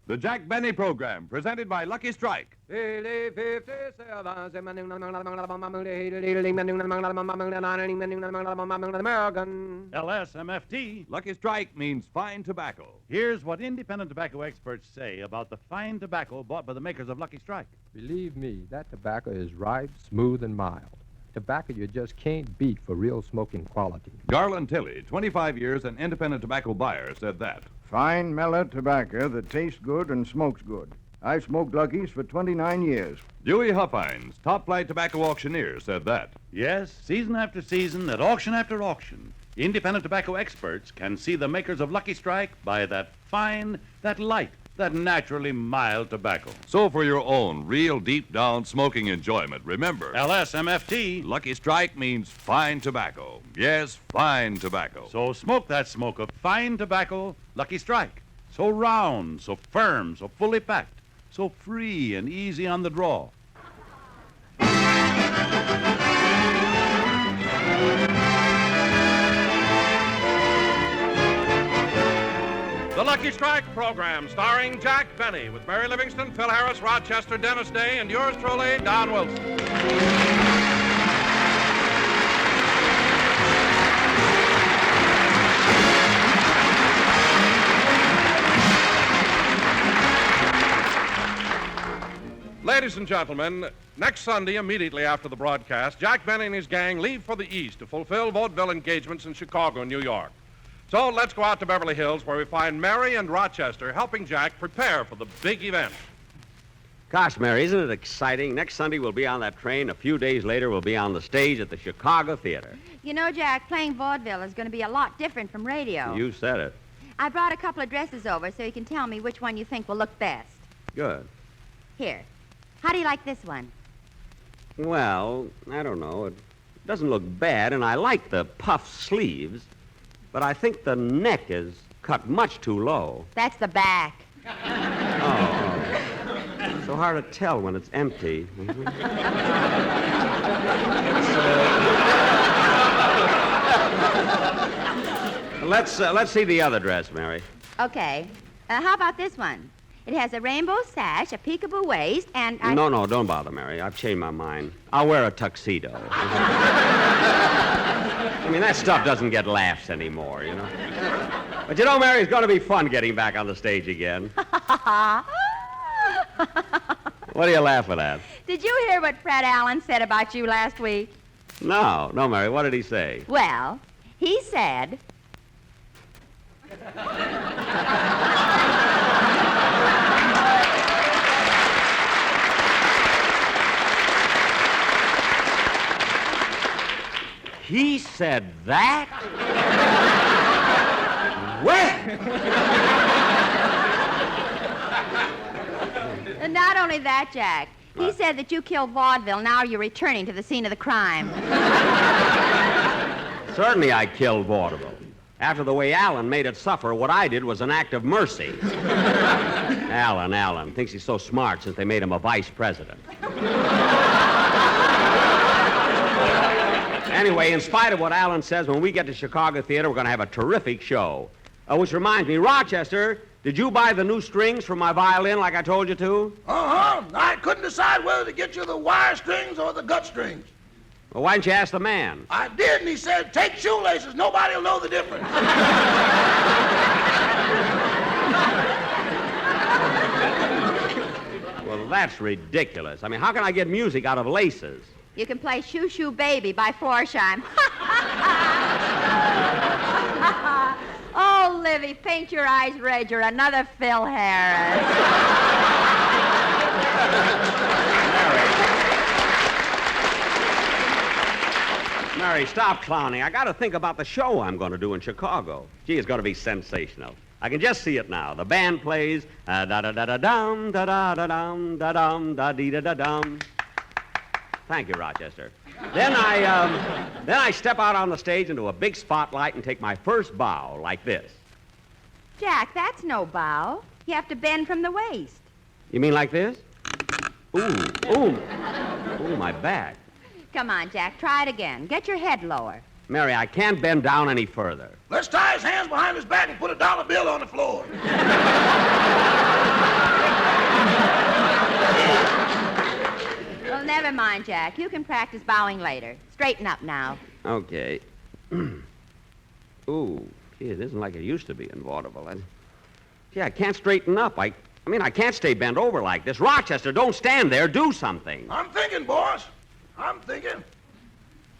The Jack Benny Program, presented by Lucky Strike. LSMFT. Lucky Strike means fine tobacco. Here's what independent tobacco experts say about the fine tobacco bought by the makers of Lucky Strike. Believe me, that tobacco is ripe, smooth, and mild. Tobacco you just can't beat for real smoking quality. Garland Tilley, 25 years an independent tobacco buyer, said that. Fine, mellow tobacco that tastes good and smokes good. I've smoked Lucky's for 29 years. Dewey Huffines, top-flight tobacco auctioneer, said that. Yes, season after season, at auction after auction, independent tobacco experts can see the makers of Lucky Strike buy that fine, that light, that naturally mild tobacco. So for your own real deep-down smoking enjoyment, remember, LSMFT. Lucky Strike means fine tobacco. Yes, fine tobacco. So smoke that smoke of fine tobacco, Lucky Strike. So round, so firm, so fully packed, so free and easy on the draw. The Lucky Strike program, starring Jack Benny, with Mary Livingston, Phil Harris, Rochester, Dennis Day, and yours truly, Don Wilson. Ladies and gentlemen, next Sunday, immediately after the broadcast, Jack Benny and his gang leave for the East to fulfill vaudeville engagements in Chicago and New York. So let's go out to Beverly Hills, where we find Mary and Rochester helping Jack prepare for the big event. Gosh, Mary, isn't it exciting? Next Sunday we'll be on that train. A few days later we'll be on the stage at the Chicago Theater. You know, Jack, playing vaudeville is going to be a lot different from radio. You said it. I brought a couple of dresses over so you can tell me which one you think will look best. Good. Here. How do you like this one? Well, I don't know. It doesn't look bad, and I like the puff sleeves, but I think the neck is cut much too low. That's the back. Oh. So hard to tell when it's empty. Let's see the other dress, Mary. Okay. How about this one? It has a rainbow sash, a peekaboo waist, and No, don't bother, Mary. I've changed my mind. I'll wear a tuxedo. I mean, that stuff doesn't get laughs anymore, you know. But you know, Mary, it's going to be fun getting back on the stage again. What are you laughing at? Did you hear what Fred Allen said about you last week? No, Mary. What did he say? Well, he said... He said that? Where? And not only that, Jack. He said that you killed vaudeville. Now you're returning to the scene of the crime. Certainly I killed vaudeville. After the way Allen made it suffer, what I did was an act of mercy. Allen thinks he's so smart since they made him a vice president. Anyway, in spite of what Allen says, when we get to Chicago Theater, we're going to have a terrific show. Which reminds me, Rochester, did you buy the new strings for my violin like I told you to? I couldn't decide whether to get you the wire strings or the gut strings. Well, why didn't you ask the man? I did, and he said, take shoelaces. Nobody will know the difference. Well, that's ridiculous. I mean, how can I get music out of laces? You can play Shoo Shoo Baby by Florsheim. Oh, Livy, paint your eyes red. You're another Phil Harris. Mary, stop clowning. I got to think about the show I'm going to do in Chicago. Gee, it's going to be sensational. I can just see it now. The band plays da-da-da-da-dum, da-da-da-dum, da-dum, da-dee-da-da-dum. Thank you, Rochester. Then I step out on the stage into a big spotlight and take my first bow like this. Jack, that's no bow. You have to bend from the waist. You mean like this? Ooh, my back. Come on, Jack, try it again. Get your head lower. Mary, I can't bend down any further. Let's tie his hands behind his back and put a dollar bill on the floor. fine, Jack. You can practice bowing later. Straighten up now. Okay. Ooh, gee, it isn't like it used to be in vaudeville. I can't straighten up. I mean, I can't stay bent over like this. Rochester, don't stand there. Do something. I'm thinking, boss. I'm thinking.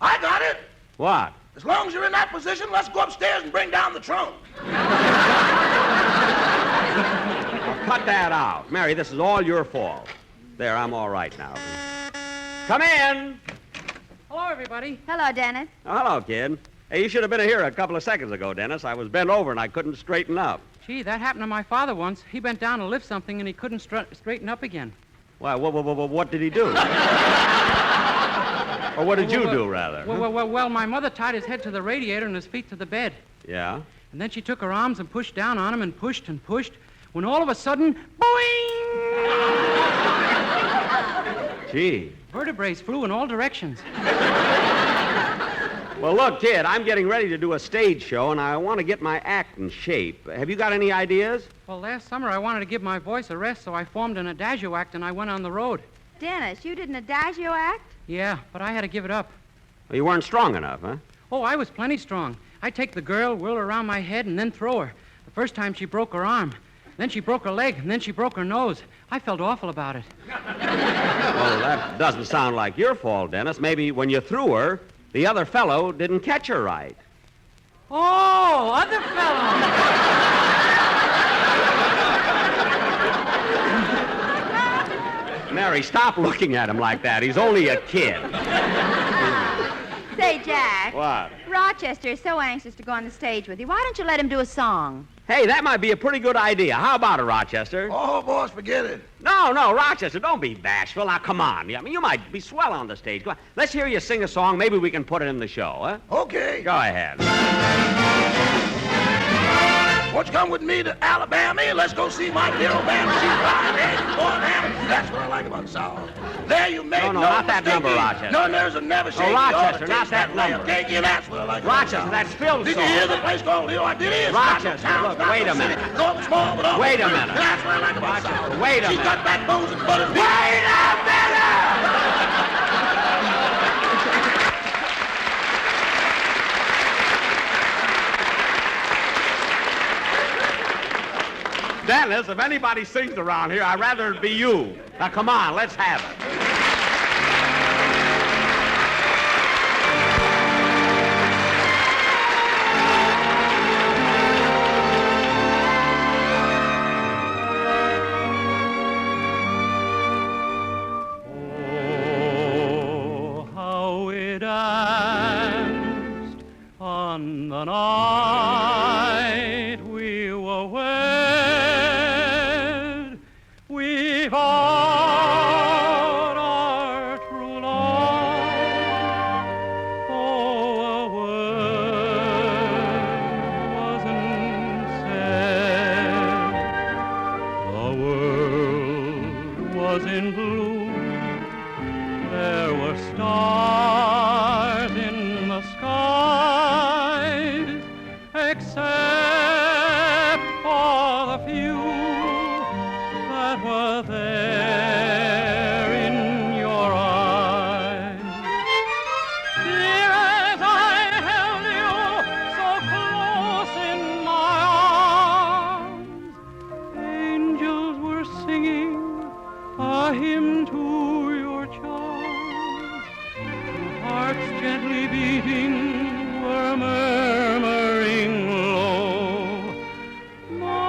I got it. What? As long as you're in that position, let's go upstairs and bring down the trunk. Cut that out. Mary, this is all your fault. There, I'm all right now. Come in. Hello, everybody. Hello, Dennis. Oh, hello, kid. Hey, you should have been here a couple of seconds ago, Dennis. I was bent over and I couldn't straighten up. Gee, that happened to my father once. He bent down to lift something and he couldn't straighten up again. Why, what did he do? Or what did you do, rather? Well, my mother tied his head to the radiator and his feet to the bed. Yeah? And then she took her arms and pushed down on him and pushed, when all of a sudden, boing! Gee. Vertebrae flew in all directions. Well, look, kid, I'm getting ready to do a stage show, and I want to get my act in shape. Have you got any ideas? Well, last summer I wanted to give my voice a rest, so I formed an adagio act and I went on the road. Dennis, you did an adagio act? Yeah, but I had to give it up. Well, you weren't strong enough, huh? Oh, I was plenty strong. I'd take the girl, whirl her around my head, and then throw her. The first time she broke her arm. Then she broke her leg, and then she broke her nose. I felt awful about it. Well, that doesn't sound like your fault, Dennis. Maybe when you threw her, the other fellow didn't catch her right. Oh, other fellow. Mary, stop looking at him like that. He's only a kid. Say, Jack. What? Rochester is so anxious to go on the stage with you. Why don't you let him do a song? Hey, that might be a pretty good idea. How about it, Rochester? Oh, boss, forget it. No, Rochester, don't be bashful. Now, come on. I mean, you might be swell on the stage. Come on. Let's hear you sing a song. Maybe we can put it in the show, huh? Okay. Go ahead. Won't you come with me to Alabama? Let's go see my dear old band. She's flying eggs and corn ham. That's what I like about South. There you make No, no not that mistake. number, Rochester. No, there's a never shake. Rochester, not that number. Cake, yeah, that's what I like Rochester, about that's South. Phil's Did song. you hear the place called Leo? I did it. Rochester, look, wait a minute. Go small, but Wait a minute. That's what I like about Rochester, South. wait a She's minute. got backbones and butters. Wait a minute! Dennis, if anybody sings around here, I'd rather it be you. Now, come on, let's have it. Oh, how we danced on the night we were wed. We vowed our true love. Oh, a word wasn't said. The world was in bloom. There were stars in the skies, except for the few that were there in your eyes. Dear, as I held you so close in my arms, angels were singing a hymn to your charms. Hearts gently beating were murmuring low, my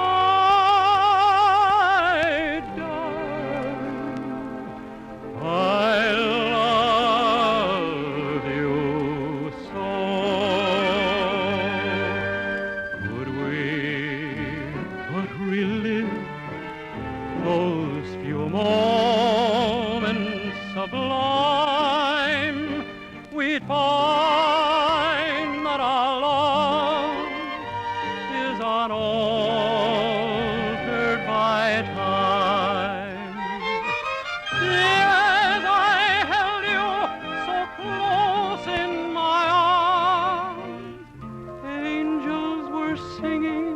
darling, I love you so. Could we but relive those few moments sublime, we'd find that our love is unaltered by time. Dear, as I held you so close in my arms, angels were singing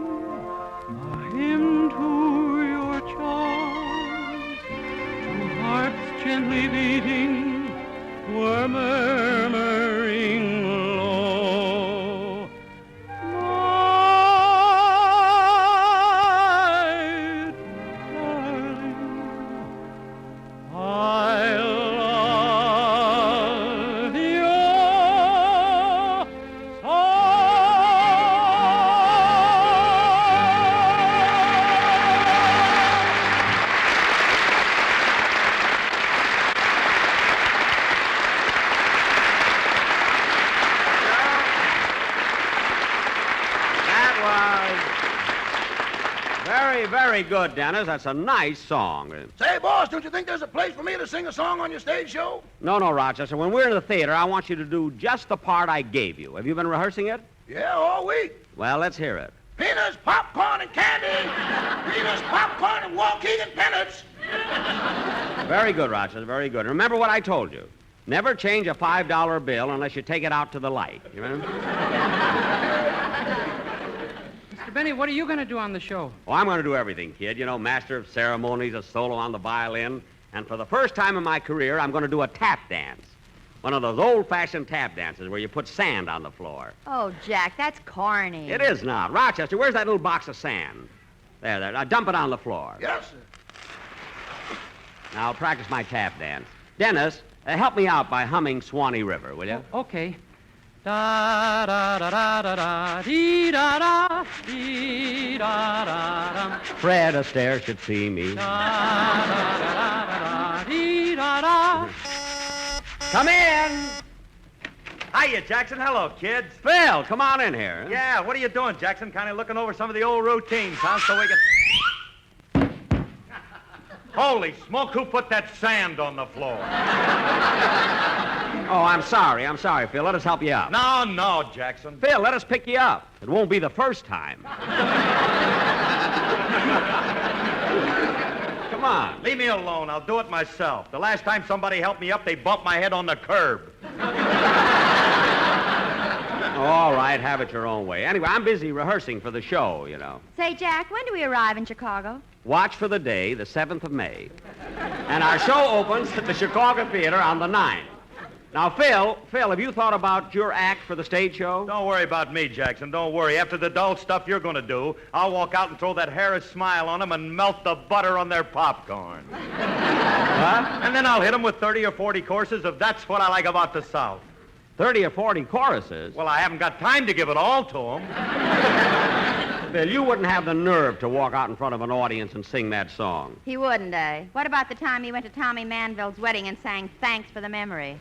a hymn to your charms. Two hearts gently beating were murmuring low. My darling, I love you so. Very, very good, Dennis. That's a nice song. Say, boss, don't you think there's a place for me to sing a song on your stage show? No, Rochester. When we're in the theater, I want you to do just the part I gave you. Have you been rehearsing it? Yeah, all week. Well, let's hear it. Peanuts, popcorn, and candy. Peanuts, popcorn, and walking and peanuts. Very good, Rochester. Very good. Remember what I told you. Never change a $5 bill unless you take it out to the light. You remember? Mr. Benny, what are you going to do on the show? Oh, I'm going to do everything, kid. You know, master of ceremonies, a solo on the violin. And for the first time in my career, I'm going to do a tap dance. One of those old-fashioned tap dances where you put sand on the floor. Oh, Jack, that's corny. It is not. Rochester, where's that little box of sand? There. Now dump it on the floor. Yes, sir. Now I'll practice my tap dance. Dennis, help me out by humming Swanee River, will you? Okay. Da da da da da da dee da da dee da da da Fred Astaire should see me. da da da da da dee da da. Come in. Hiya, Jackson. Hello, kids. Phil, come on in here. Yeah, what are you doing, Jackson? Kind of looking over some of the old routines, huh? So we can... Holy smoke, who put that sand on the floor? Oh, I'm sorry, Phil. Let us help you up. No, Jackson. Phil, let us pick you up. It won't be the first time. Come on. Leave me alone. I'll do it myself. The last time somebody helped me up, they bumped my head on the curb. All right, have it your own way. Anyway, I'm busy rehearsing for the show, you know. Say, Jack, when do we arrive in Chicago? Watch for the day, the 7th of May. And our show opens at the Chicago Theater on the 9th. Now, Phil, have you thought about your act for the stage show? Don't worry about me, Jackson. Don't worry. After the dull stuff you're going to do, I'll walk out and throw that Harris smile on them and melt the butter on their popcorn. Huh? And then I'll hit them with 30 or 40 courses of That's What I Like About the South. 30 or 40 choruses? Well, I haven't got time to give it all to them. Phil, you wouldn't have the nerve to walk out in front of an audience and sing that song. He wouldn't, eh? What about the time he went to Tommy Manville's wedding and sang Thanks for the Memory?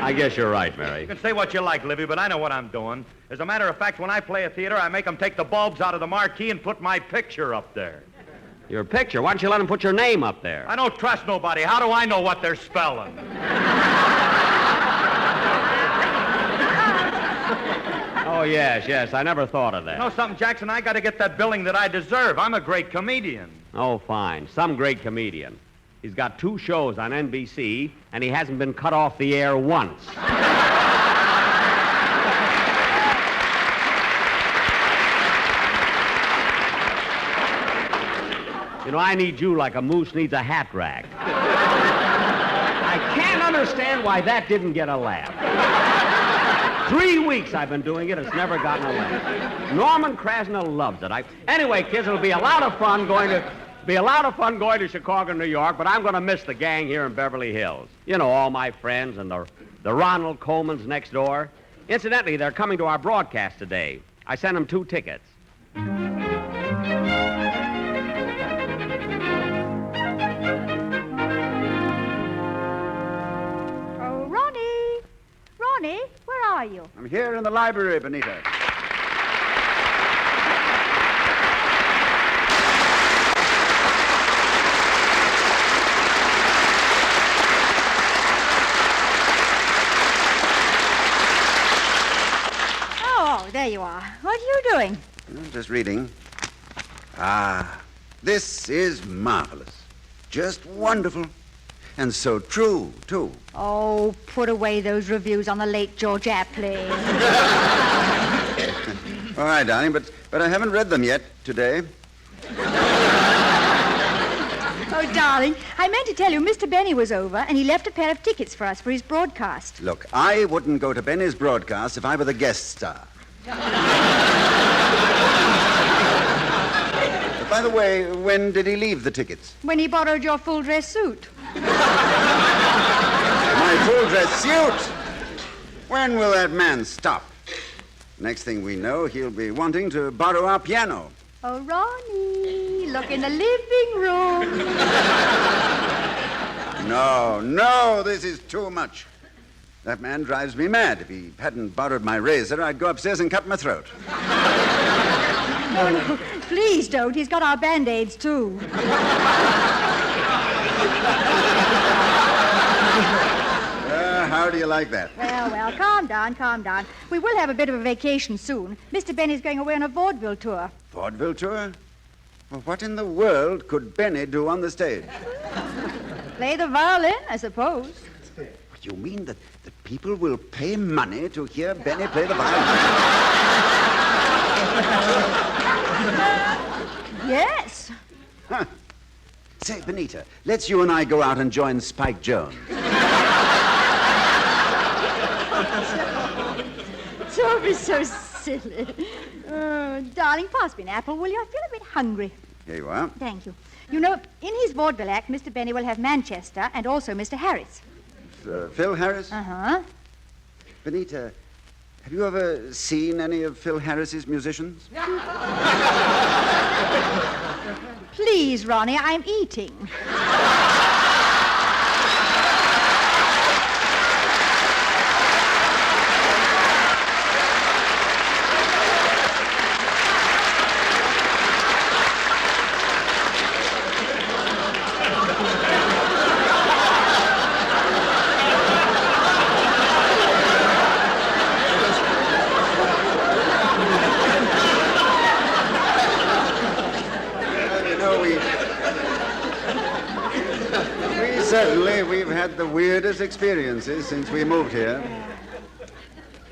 I guess you're right, Mary. You can say what you like, Livy, but I know what I'm doing. As a matter of fact, when I play a theater, I make them take the bulbs out of the marquee and put my picture up there. Your picture? Why don't you let them put your name up there? I don't trust nobody. How do I know what they're spelling? Oh, yes. I never thought of that. You know something, Jackson? I got to get that billing that I deserve. I'm a great comedian. Oh, fine. Some great comedian. He's got 2 shows on NBC, and he hasn't been cut off the air once. You know, I need you like a moose needs a hat rack. I can't understand why that didn't get a laugh. 3 weeks I've been doing it. It's never gotten a laugh. Norman Krasner loves it. Anyway, kids, it'll be a lot of fun going to Chicago, New York, but I'm going to miss the gang here in Beverly Hills. You know, all my friends and the Ronald Colemans next door. Incidentally, they're coming to our broadcast today. I sent them 2 tickets. Oh, Ronnie! Ronnie, where are you? I'm here in the library, Benita. Oh, there you are. What are you doing? Just reading. This is marvelous. Just wonderful. And so true, too. Oh, put away those reviews on the late George Apley. All right, darling, but I haven't read them yet today. Oh, darling. darling, I meant to tell you Mr. Benny was over, and he left a pair of tickets for us for his broadcast. Look, I wouldn't go to Benny's broadcast if I were the guest star. By the way, when did he leave the tickets? When he borrowed your full-dress suit. My full-dress suit? When will that man stop? Next thing we know, he'll be wanting to borrow our piano. Oh, Ronnie, look in the living room. No, this is too much. That man drives me mad. If he hadn't borrowed my razor, I'd go upstairs and cut my throat. No, please don't. He's got our Band-Aids, too. How do you like that? Well, calm down. We will have a bit of a vacation soon. Mr. Benny's going away on a vaudeville tour. Vaudeville tour? Well, what in the world could Benny do on the stage? Play the violin, I suppose. You mean that people will pay money to hear Benny play the violin? Yes. Huh. Say, Benita, let's you and I go out and join Spike Jones. Don't be so silly. Darling, pass me an apple, will you? I feel a bit hungry. Here you are. Thank you. You know, in his vaudeville act, Mr. Benny will have Manchester and also Mr. Harris. Phil Harris? Uh-huh. Benita, have you ever seen any of Phil Harris's musicians? Please, Ronnie, I'm eating. Certainly, we've had the weirdest experiences since we moved here.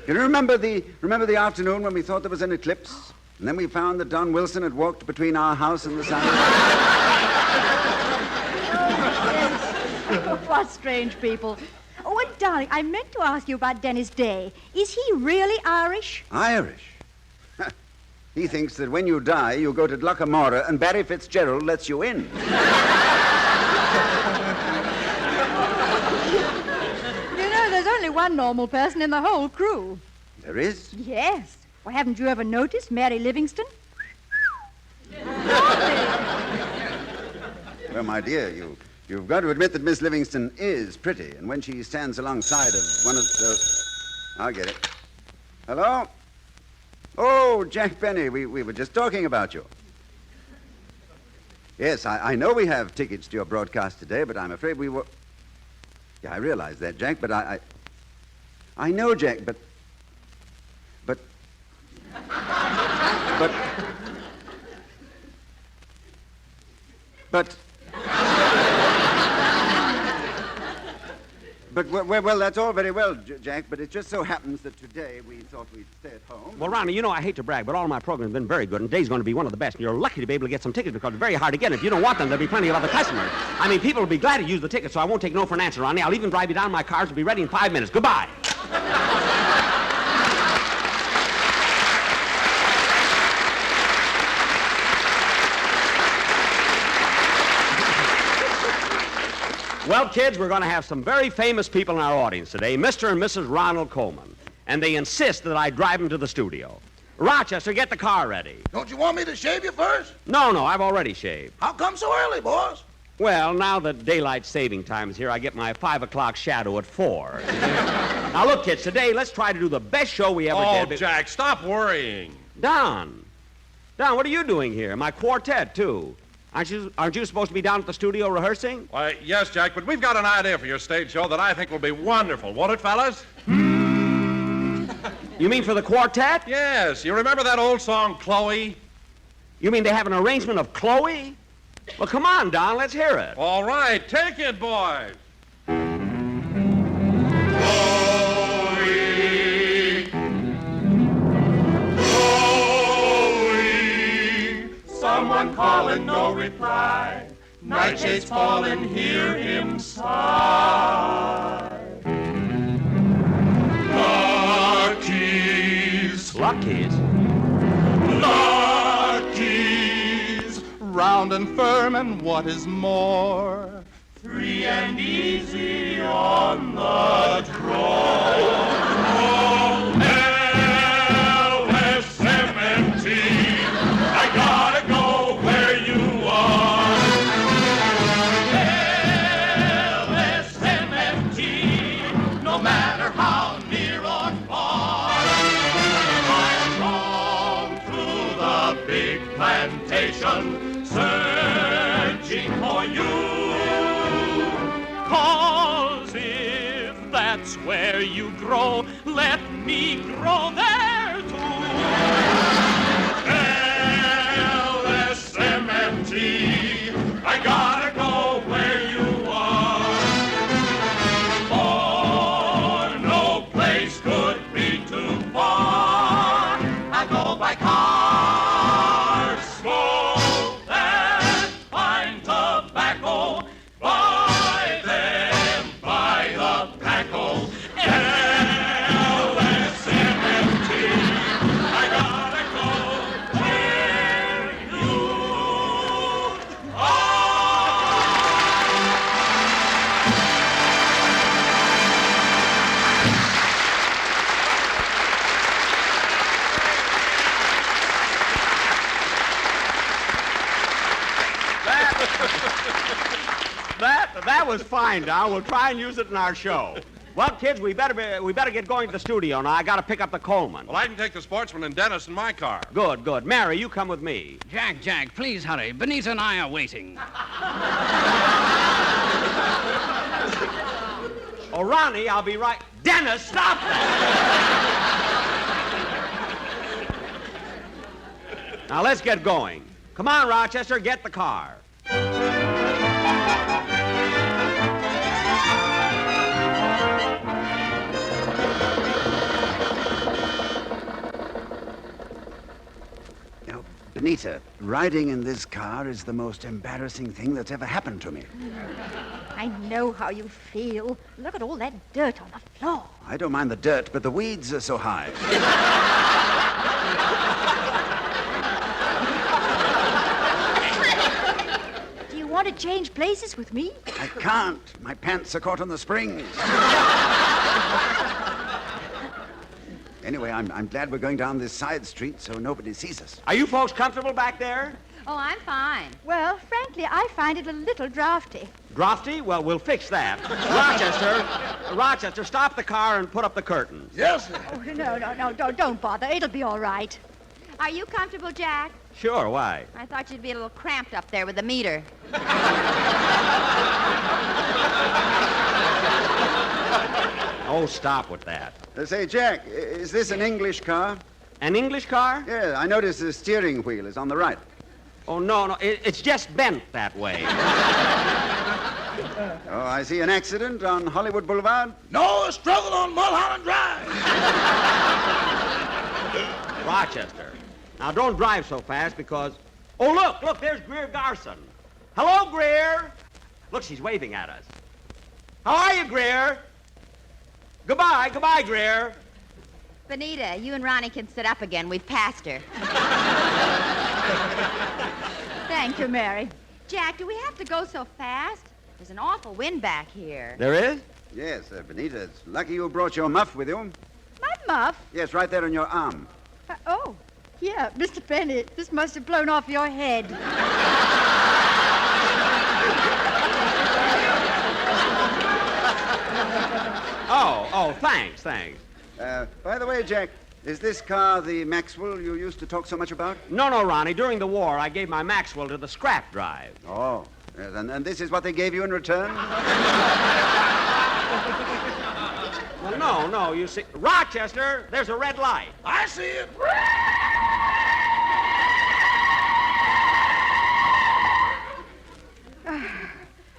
You remember the afternoon when we thought there was an eclipse? And then we found that Don Wilson had walked between our house and the sun? What strange people. Oh, and darling, I meant to ask you about Dennis Day. Is he really Irish? Irish? He thinks that when you die, you go to Dluckamora and Barry Fitzgerald lets you in. There's only one normal person in the whole crew. There is? Yes. Well, haven't you ever noticed Mary Livingston? Well, my dear, you've got to admit that Miss Livingston is pretty, and when she stands alongside of one of the... I'll get it. Hello? Oh, Jack Benny, we were just talking about you. Yes, I know we have tickets to your broadcast today, but I'm afraid we were... Yeah, I realize that, Jack, but I know, Jack, but... Well, that's all very well, Jack, but it just so happens that today we thought we'd stay at home. Well, Ronnie, you know I hate to brag, but all of my programs have been very good, and today's going to be one of the best. And you're lucky to be able to get some tickets because they're very hard to get. If you don't want them, there'll be plenty of other customers. I mean, people will be glad to use the tickets, so I won't take no for an answer, Ronnie. I'll even drive you down in my cars and be ready in 5 minutes. Goodbye. Well, kids, we're going to have some very famous people in our audience today, Mr. and Mrs. Ronald Coleman. And they insist that I drive them to the studio. Rochester, get the car ready. Don't you want me to shave you first? No, I've already shaved. How come so early, boss? Well, now that daylight saving time is here, I get my 5 o'clock shadow at 4. Now, look, kids, today let's try to do the best show we ever did. Oh, Jack, stop worrying. Don, what are you doing here? My quartet, too. Aren't you supposed to be down at the studio rehearsing? Why, yes, Jack, but we've got an idea for your stage show that I think will be wonderful. Won't it, fellas? You mean for the quartet? Yes. You remember that old song, Chloe? You mean they have an arrangement of Chloe? Well, come on, Don, let's hear it. All right, take it, boys. Someone calling, no reply. Nightshades fall and hear him sigh. Lucky's. Lucky's? Lucky's. Round and firm, and what is more, free and easy on the draw. LSMFT, I gotta go where you are. LSMFT, no matter how near or far. I'm on through the big plantation, searching for you. 'Cause if that's where you grow, let me grow there too. LSMFT, I gotta go where you are. For no place could be too far. I go by car, smoke and find tobacco. Buy them by the packle. LSMFT, I gotta go where you are. That was fine, Don. We'll try and use it in our show. Well, kids, we better get going to the studio now. I got to pick up the Coleman. Well, I can take the Sportsman and Dennis in my car. Good, good. Mary, you come with me. Jack, please hurry. Benita and I are waiting. Oh, Ronnie, I'll be right. Dennis, stop that! Now, let's get going. Come on, Rochester, get the car. Now, Benita, riding in this car is the most embarrassing thing that's ever happened to me. I know how you feel. Look at all that dirt on the floor. I don't mind the dirt, but the weeds are so high. Do you want to change places with me? I can't. My pants are caught on the springs. Anyway, I'm glad we're going down this side street so nobody sees us. Are you folks comfortable back there? Oh, I'm fine. Well, frankly, I find it a little drafty. Drafty? Well, we'll fix that. Rochester, stop the car and put up the curtains. Yes, sir. Oh, no, don't bother. It'll be all right. Are you comfortable, Jack? Sure, why? I thought you'd be a little cramped up there with the meter. Oh, stop with that. Say, Jack, is this an English car? An English car? Yeah, I noticed the steering wheel is on the right. Oh, no, it's just bent that way. Oh, I see an accident on Hollywood Boulevard. No struggle on Mulholland Drive. Rochester, now don't drive so fast because... Oh, look, there's Greer Garson. Hello, Greer. Look, she's waving at us. How are you, Greer? Goodbye, Greer. Benita, you and Ronnie can sit up again. We've passed her. Thank you, Mary. Jack, do we have to go so fast? There's an awful wind back here. There is? Yes, Benita, it's lucky you brought your muff with you. My muff? Yes, right there on your arm. Oh, here, Mr. Penny. This must have blown off your head. Oh, thanks. By the way, Jack, is this car the Maxwell you used to talk so much about? No, Ronnie. During the war, I gave my Maxwell to the scrap drive. Oh, yes, and this is what they gave you in return? Well, no, you see... Rochester, there's a red light. I see it.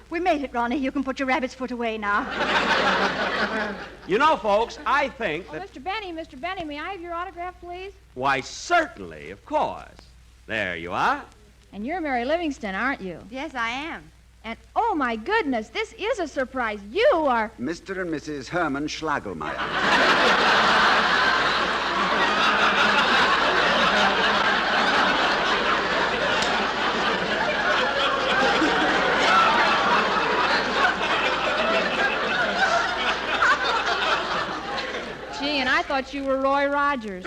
We made it, Ronnie. You can put your rabbit's foot away now. You know, folks, I think that... Mr. Benny, may I have your autograph, please? Why, certainly, of course. There you are. And you're Mary Livingston, aren't you? Yes, I am. And oh my goodness, this is a surprise. You are... Mr. and Mrs. Herman Schlagelmeyer. Gee, and I thought you were Roy Rogers.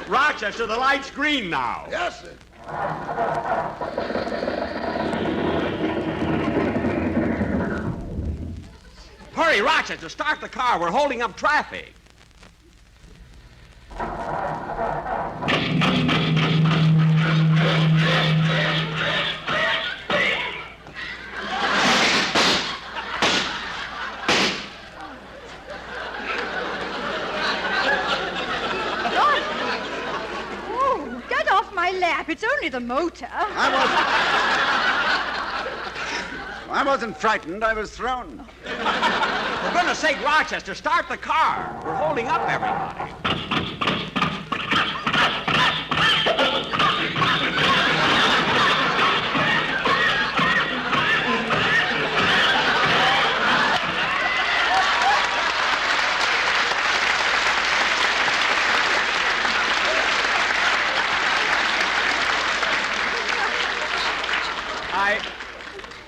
Rochester, the light's green now. Yes, sir. Hurry, Rochester, start the car. We're holding up traffic. Oh, get off my lap. It's only the motor. I wasn't frightened. I was thrown. For goodness sake, Rochester, start the car. We're holding up everybody.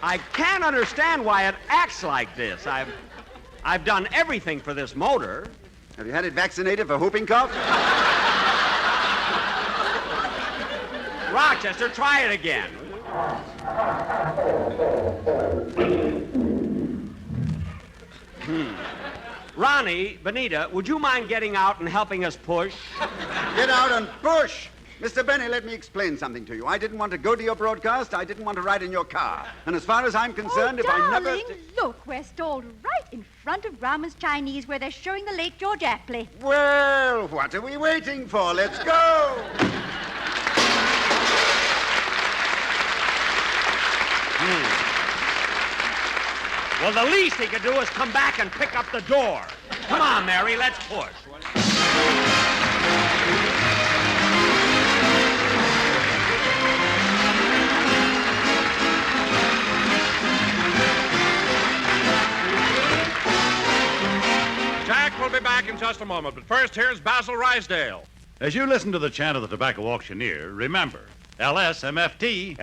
I can't understand why it acts like this. I've done everything for this motor. Have you had it vaccinated for whooping cough? Rochester, try it again. Ronnie, Benita, would you mind getting out and helping us push? Get out and push! Mr. Benny, let me explain something to you. I didn't want to go to your broadcast. I didn't want to ride in your car. And as far as I'm concerned, if I never... Darling, look, we're stalled right in front of Grauman's Chinese where they're showing the late George Apley. Well, what are we waiting for? Let's go! Well, the least he could do is come back and pick up the door. Come on, Mary, let's push. Jack will be back in just a moment, but first, here's Basil Rysdale. As you listen to the chant of the tobacco auctioneer, remember, LSMFT.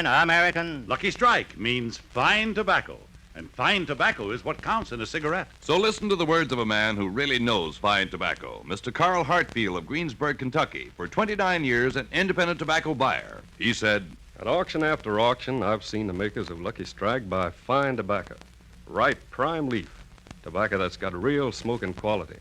American. Lucky Strike means fine tobacco. And fine tobacco is what counts in a cigarette. So listen to the words of a man who really knows fine tobacco, Mr. Carl Hartfield of Greensburg, Kentucky. For 29 years, an independent tobacco buyer. He said, At auction after auction, I've seen the makers of Lucky Strike buy fine tobacco. Ripe, prime leaf. Tobacco that's got real smoking quality.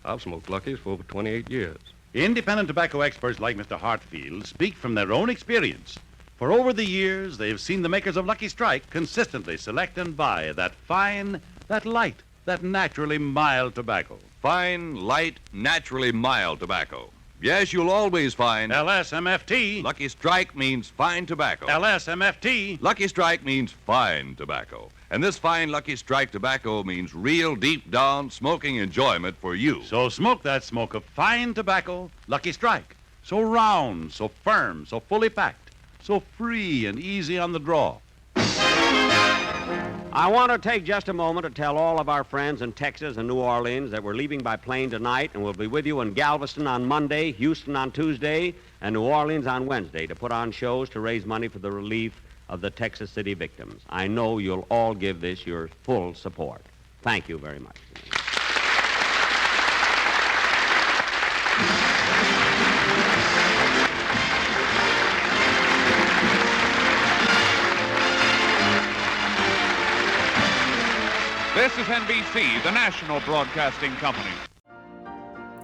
I've smoked Luckies for over 28 years. Independent tobacco experts like Mr. Hartfield speak from their own experience. For over the years, they've seen the makers of Lucky Strike consistently select and buy that fine, that light, that naturally mild tobacco. fine, light, naturally mild tobacco. Yes, you'll always find... LSMFT. Lucky Strike means fine tobacco. LSMFT. Lucky Strike means fine tobacco. And this fine Lucky Strike tobacco means real deep-down smoking enjoyment for you. So smoke that smoke of fine tobacco, Lucky Strike. So round, so firm, so fully packed, so free and easy on the draw. I want to take just a moment to tell all of our friends in Texas and New Orleans that we're leaving by plane tonight, and we'll be with you in Galveston on Monday, Houston on Tuesday, and New Orleans on Wednesday to put on shows to raise money for the relief of the Texas City victims. I know you'll all give this your full support. Thank you very much. This is NBC, the national broadcasting company.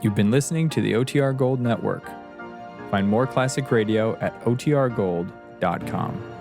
You've been listening to the OTR Gold Network. Find more classic radio at otrgold.com.